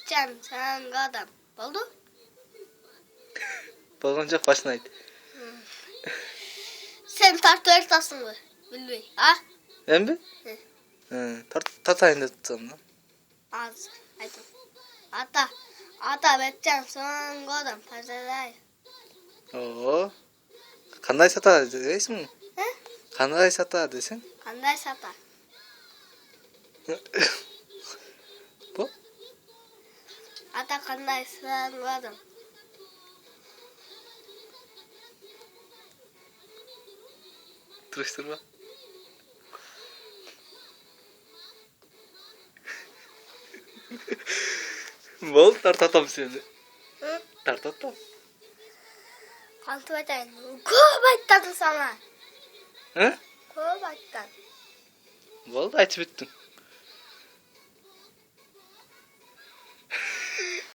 Бекжан, саңғы адам. Болды? Болгон жок, башын айт. Sen tartı örtasın bilbey, ha? Эмби? Тартайын деп турсам да. Az, aytım. Ата Бекжан, саңғы адам. Пазарай. Оо. Кандай сата дейсиң? Кандай сата десең? Qanday sata? Bu? Ata qanday sаңғы адам. Тырыштырма. Бол, тартатам сени. Тартатам. Qantib aytayın. Ko'p aytdim sana. He? Ko'p aytdim. Болды, айтып бүттүм.